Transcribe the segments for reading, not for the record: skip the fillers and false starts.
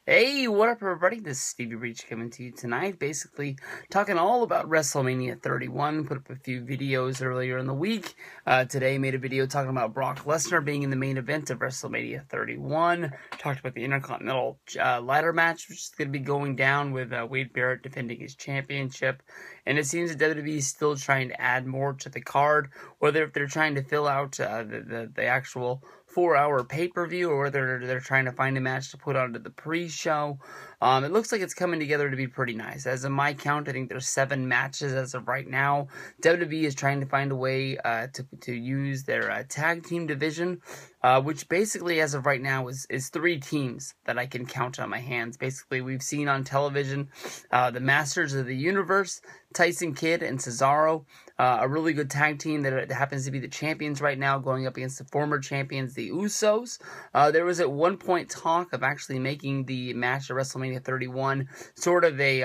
Hey, what up, everybody? This is Stevie Reach coming to you tonight. Basically, talking all about WrestleMania 31. Put up a few videos earlier in the week. Today, made a video talking about Brock Lesnar being in the main event of WrestleMania 31. Talked about the Intercontinental ladder match, which is going to be going down with Wade Barrett defending his championship. And it seems that WWE is still trying to add more to the card, whether if they're trying to fill out the actual 4-hour pay-per-view, or whether they're trying to find a match to put onto the pre-show. It looks like it's coming together to be pretty nice. As of my count, I think there's 7 matches as of right now. WWE is trying to find a way to use their tag team division, which basically, as of right now, is 3 teams that I can count on my hands. Basically, we've seen on television the Masters of the Universe, Tyson Kidd and Cesaro, a really good tag team that happens to be the champions right now, going up against the former champions, the Usos. There was at one point talk of actually making the match at WrestleMania 31 sort of a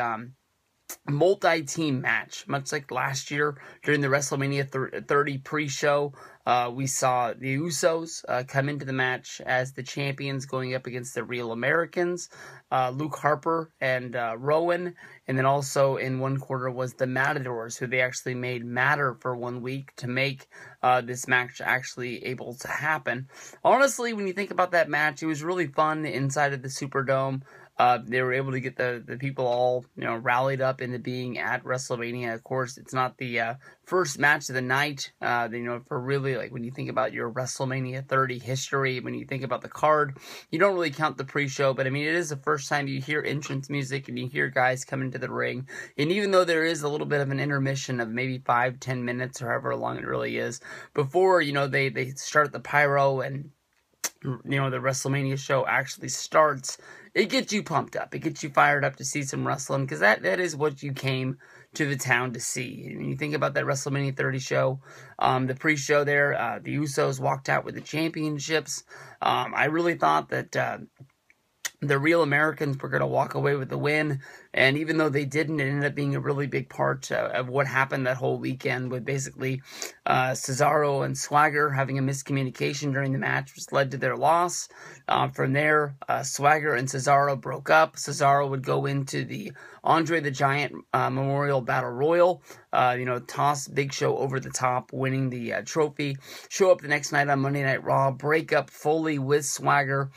multi-team match, much like last year during the WrestleMania 30 pre-show. We saw the Usos come into the match as the champions, going up against the Real Americans, Luke Harper and Rowan. And then also in one quarter was the Matadors, who they actually made matter for 1 week to make this match actually able to happen. Honestly, when you think about that match, it was really fun inside of the Superdome. They were able to get the people all, rallied up into being at WrestleMania. Of course, it's not the first match of the night, for really, like, when you think about your WrestleMania 30 history, when you think about the card, you don't really count the pre-show, but I mean, it is the first time you hear entrance music and you hear guys come into the ring. And even though there is a little bit of an intermission of maybe 5-10 minutes, or however long it really is, before, they start the pyro and the WrestleMania show actually starts, it gets you pumped up. It gets you fired up to see some wrestling, because that is what you came to the town to see. When you think about that WrestleMania 30 show, the pre-show there, the Usos walked out with the championships. I really thought that the Real Americans were going to walk away with the win, and even though they didn't, it ended up being a really big part of what happened that whole weekend, with basically Cesaro and Swagger having a miscommunication during the match, which led to their loss. From there, Swagger and Cesaro broke up. Cesaro would go into the Andre the Giant Memorial Battle Royal, toss Big Show over the top, winning the trophy, show up the next night on Monday Night Raw, break up fully with Swagger,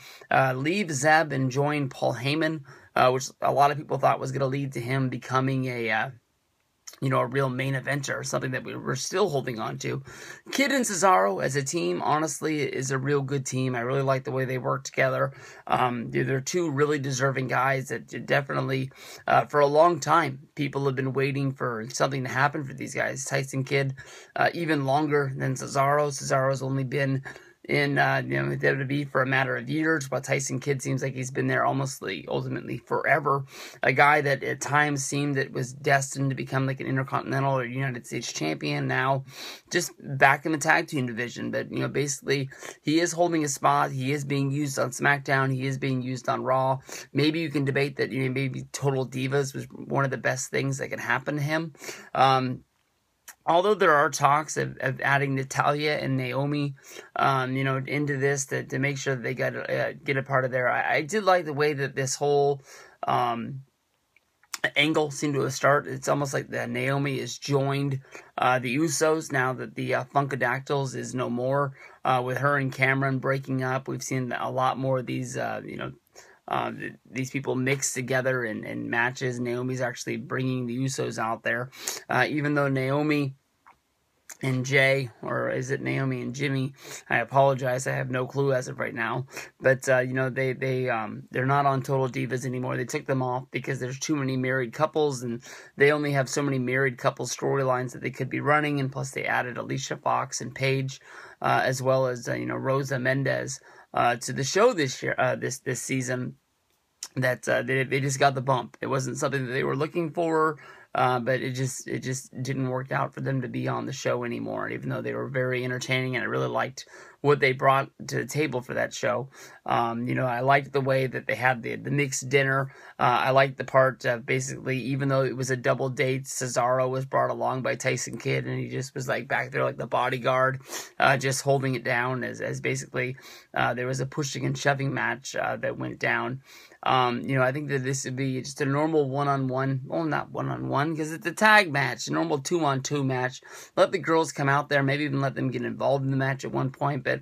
leave Zeb and join Paul Heyman, which a lot of people thought was going to lead to him becoming a real main eventer, or something that we were still holding on to. Kidd and Cesaro as a team, honestly, is a real good team. I really like the way they work together. They're 2 really deserving guys that definitely, for a long time, people have been waiting for something to happen for these guys. Tyson Kidd, even longer than Cesaro. Cesaro's only been in WWE for a matter of years, while Tyson Kidd seems like he's been there ultimately forever. A guy that at times seemed that was destined to become like an Intercontinental or United States champion, now just back in the tag team division. But basically he is holding a spot. He is being used on SmackDown. He is being used on Raw. Maybe you can debate that maybe Total Divas was one of the best things that could happen to him. Although there are talks of adding Natalya and Naomi, into this to make sure that they get a part of there. I did like the way that this whole angle seemed to have started. It's almost like that Naomi has joined the Usos now that the Funkadactyls is no more. With her and Cameron breaking up, we've seen a lot more of these, these people mixed together in matches. Naomi's actually bringing the Usos out there, even though Naomi and Jay, or is it Naomi and Jimmy? I apologize, I have no clue as of right now. But they're not on Total Divas anymore. They took them off because there's too many married couples, and they only have so many married couple storylines that they could be running. And plus, they added Alicia Fox and Paige, as well as Rosa Mendez to the show this year, this season. That they just got the bump. It wasn't something that they were looking for. But it just didn't work out for them to be on the show anymore. And even though they were very entertaining, and I really liked what they brought to the table for that show, I liked the way that they had the mixed dinner. I liked the part of basically, even though it was a double date, Cesaro was brought along by Tyson Kidd, and he just was like back there like the bodyguard, just holding it down as basically there was a pushing and shoving match that went down. I think that this would be just a normal one-on-one, well, not one-on-one, because it's a tag match, a normal two-on-two match. Let the girls come out there, maybe even let them get involved in the match at one point, but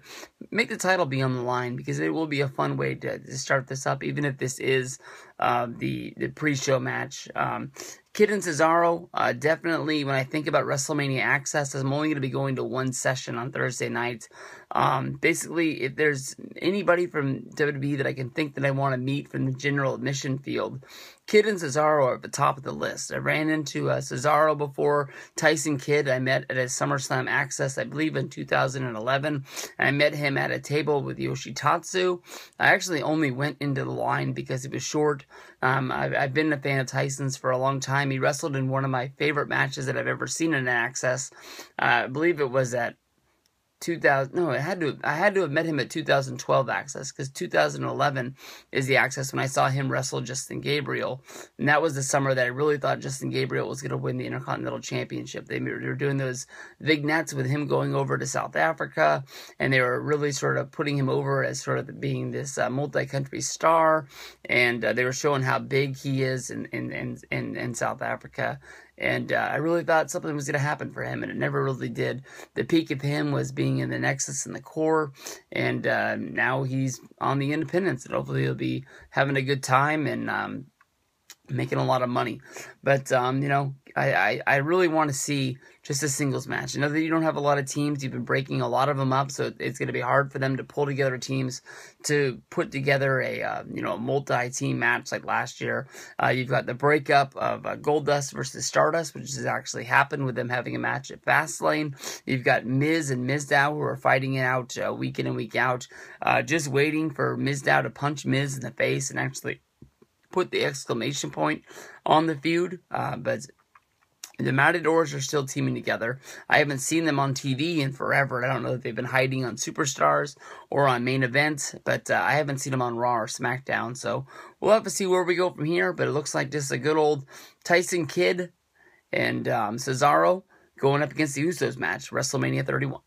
make the title be on the line, because it will be a fun way to start this up, even if this is the pre-show match. Kid and Cesaro, definitely when I think about WrestleMania Access, I'm only going to be going to one session on Thursday night. Basically, if there's anybody from WWE that I can think that I want to meet from the general admission field, Kid and Cesaro are at the top of the list. I ran into Cesaro before. Tyson Kidd I met at a SummerSlam Access, I believe in 2011. I met him at a table with Yoshitatsu. I actually only went into the line because it was short. I've been a fan of Tyson's for a long time. He wrestled in one of my favorite matches that I've ever seen in an Access. I believe it was at 2000. No, I had to have met him at 2012 Access, because 2011 is the Access when I saw him wrestle Justin Gabriel, and that was the summer that I really thought Justin Gabriel was going to win the Intercontinental Championship. They were doing those vignettes with him going over to South Africa, and they were really sort of putting him over as sort of being this multi-country star, and they were showing how big he is in South Africa. And I really thought something was going to happen for him, and it never really did. The peak of him was being in the Nexus and the Core, and now he's on the Independents, and hopefully he'll be having a good time and making a lot of money. But, I really want to see just a singles match. I know that you don't have a lot of teams. You've been breaking a lot of them up, so it's going to be hard for them to pull together teams to put together a multi-team match like last year. You've got the breakup of Goldust versus Stardust, which has actually happened with them having a match at Fastlane. You've got Miz and Mizdow who are fighting it out week in and week out, just waiting for Mizdow to punch Miz in the face and actually put the exclamation point on the feud. But the Matadors are still teaming together. I haven't seen them on TV in forever. I don't know if they've been hiding on Superstars or on Main Event, but I haven't seen them on Raw or SmackDown. So we'll have to see where we go from here, but it looks like just a good old Tyson Kidd and Cesaro going up against the Usos match, WrestleMania 31.